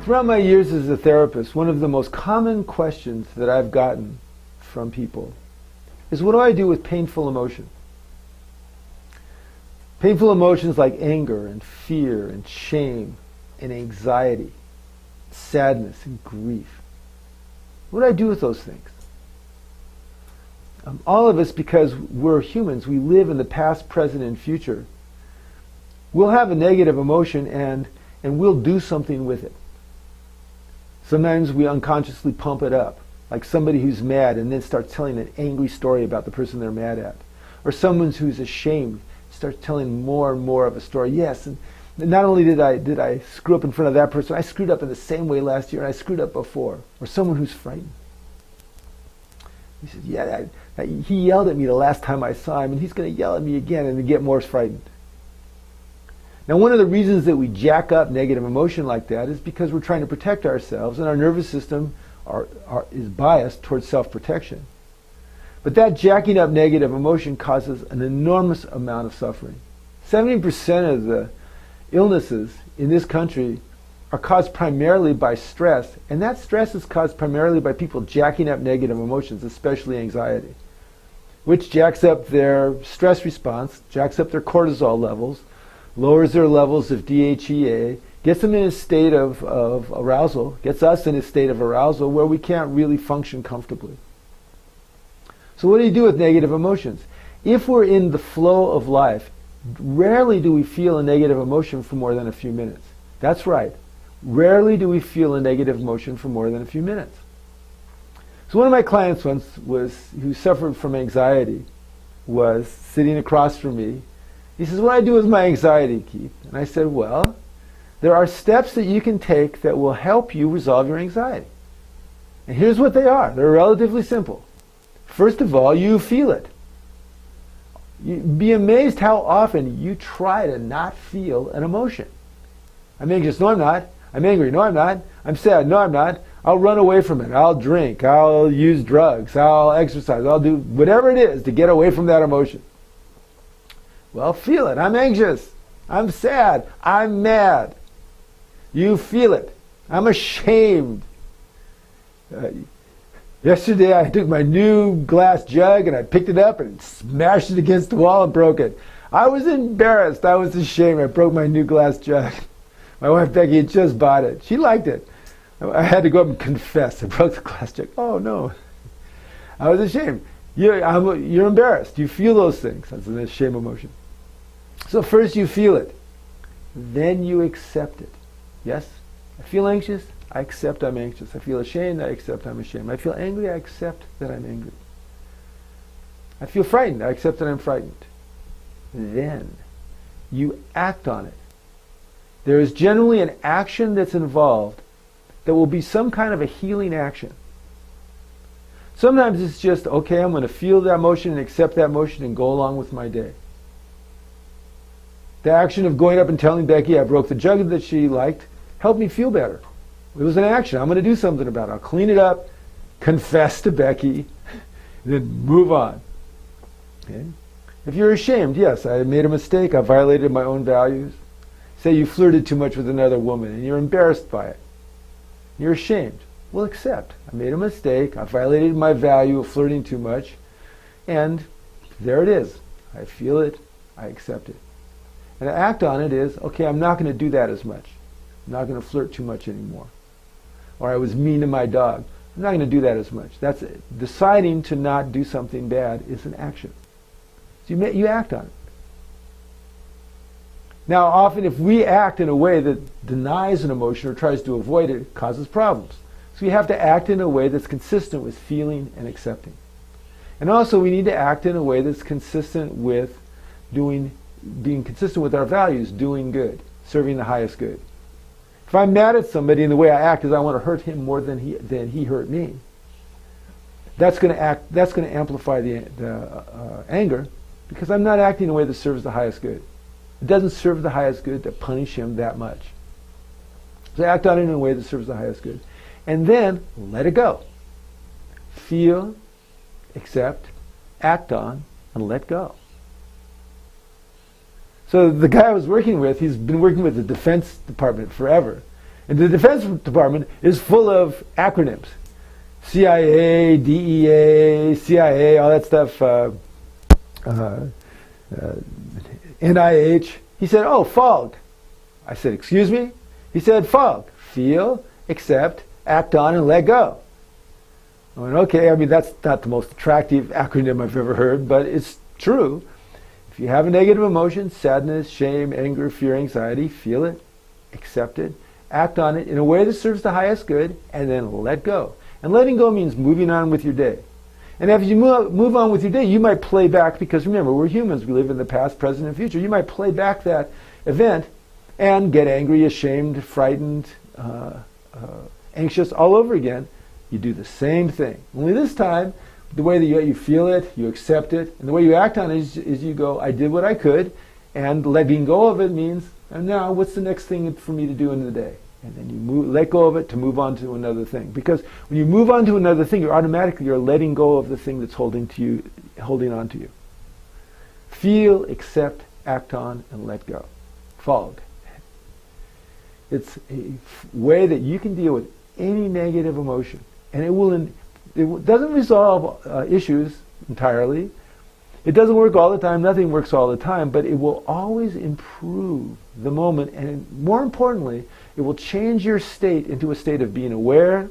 Throughout my years as a therapist, one of the most common questions that I've gotten from people is, what do I do with painful emotion? Painful emotions like anger and fear and shame and anxiety, sadness and grief. What do I do with those things? All of us, because we're humans, we live in the past, present, and future. We'll have a negative emotion and we'll do something with it. Sometimes we unconsciously pump it up, like somebody who's mad and then starts telling an angry story about the person they're mad at. Or someone who's ashamed starts telling more and more of a story. Yes, and not only did I screw up in front of that person, I screwed up in the same way last year and I screwed up before. Or someone who's frightened. He says, yeah, he yelled at me the last time I saw him and he's going to yell at me again, and then get more frightened. Now, one of the reasons that we jack up negative emotion like that is because we're trying to protect ourselves, and our nervous system is biased towards self-protection. But that jacking up negative emotion causes an enormous amount of suffering. 70% of the illnesses in this country are caused primarily by stress, and that stress is caused primarily by people jacking up negative emotions, especially anxiety, which jacks up their stress response, jacks up their cortisol levels, lowers their levels of DHEA, gets them in a state of arousal, gets us in a state of arousal where we can't really function comfortably. So what do you do with negative emotions? If we're in the flow of life, rarely do we feel a negative emotion for more than a few minutes. That's right. Rarely do we feel a negative emotion for more than a few minutes. So one of my clients once who suffered from anxiety was sitting across from me. He says, what do I do with my anxiety, Keith? And I said, well, there are steps that you can take that will help you resolve your anxiety. And here's what they are. They're relatively simple. First of all, you feel it. You'd be amazed how often you try to not feel an emotion. I'm anxious. No, I'm not. I'm angry. No, I'm not. I'm sad. No, I'm not. I'll run away from it. I'll drink. I'll use drugs. I'll exercise. I'll do whatever it is to get away from that emotion. Well, feel it. I'm anxious. I'm sad. I'm mad. You feel it. I'm ashamed. Yesterday I took my new glass jug and I picked it up and smashed it against the wall and broke it. I was embarrassed. I was ashamed. I broke my new glass jug. My wife Becky had just bought it. She liked it. I had to go up and confess. I broke the glass jug. Oh no. I was ashamed. You're embarrassed. You feel those things. That's a shame emotion. So first you feel it. Then you accept it. Yes? I feel anxious. I accept I'm anxious. I feel ashamed. I accept I'm ashamed. I feel angry. I accept that I'm angry. I feel frightened. I accept that I'm frightened. Then you act on it. There is generally an action that's involved that will be some kind of a healing action. Sometimes it's just, okay, I'm going to feel that emotion and accept that emotion and go along with my day. The action of going up and telling Becky I broke the jug that she liked helped me feel better. It was an action. I'm going to do something about it. I'll clean it up, confess to Becky, and then move on. Okay? If you're ashamed, yes, I made a mistake. I violated my own values. Say you flirted too much with another woman and you're embarrassed by it. You're ashamed. Well, accept. I made a mistake. I violated my value of flirting too much. And there it is. I feel it. I accept it. And to act on it is, okay, I'm not going to do that as much. I'm not going to flirt too much anymore. Or I was mean to my dog. I'm not going to do that as much. That's it. Deciding to not do something bad is an action. So you act on it. Now, often if we act in a way that denies an emotion or tries to avoid it, it causes problems. So we have to act in a way that's consistent with feeling and accepting. And also we need to act in a way that's consistent with being consistent with our values, doing good, serving the highest good. If I'm mad at somebody and the way I act is I want to hurt him more than he hurt me, that's going to amplify the anger, because I'm not acting in a way that serves the highest good. It doesn't serve the highest good to punish him that much. So act on it in a way that serves the highest good. And then let it go. Feel, accept, act on, and let go. So the guy I was working with, he's been working with the Defense Department forever. And the Defense Department is full of acronyms. CIA, DEA, CIA, all that stuff, NIH. He said, oh, FOG. I said, excuse me? He said, FOG. Feel, accept, act on, and let go. I went, okay, I mean, that's not the most attractive acronym I've ever heard, but it's true. If you have a negative emotion, sadness, shame, anger, fear, anxiety, feel it, accept it, act on it in a way that serves the highest good, and then let go. And letting go means moving on with your day. And as you move on with your day, you might play back, because remember, we're humans, we live in the past, present, and future. You might play back that event and get angry, ashamed, frightened, anxious all over again. You do the same thing. Only this time, the way that you feel it, you accept it, and the way you act on it is you go, I did what I could, and letting go of it means, and now what's the next thing for me to do in the day? And then you let go of it to move on to another thing. Because when you move on to another thing, you're letting go of the thing that's holding on to you. Feel, accept, act on, and let go. FOG. It's a way that you can deal with any negative emotion. And it doesn't resolve issues entirely. It doesn't work all the time. Nothing works all the time. But it will always improve the moment. And more importantly, it will change your state into a state of being aware,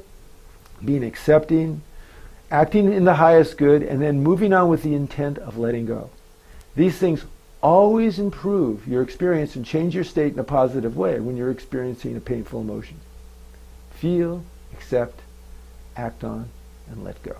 being accepting, acting in the highest good, and then moving on with the intent of letting go. These things always improve your experience and change your state in a positive way when you're experiencing a painful emotion. Feel, accept, act on, and let go.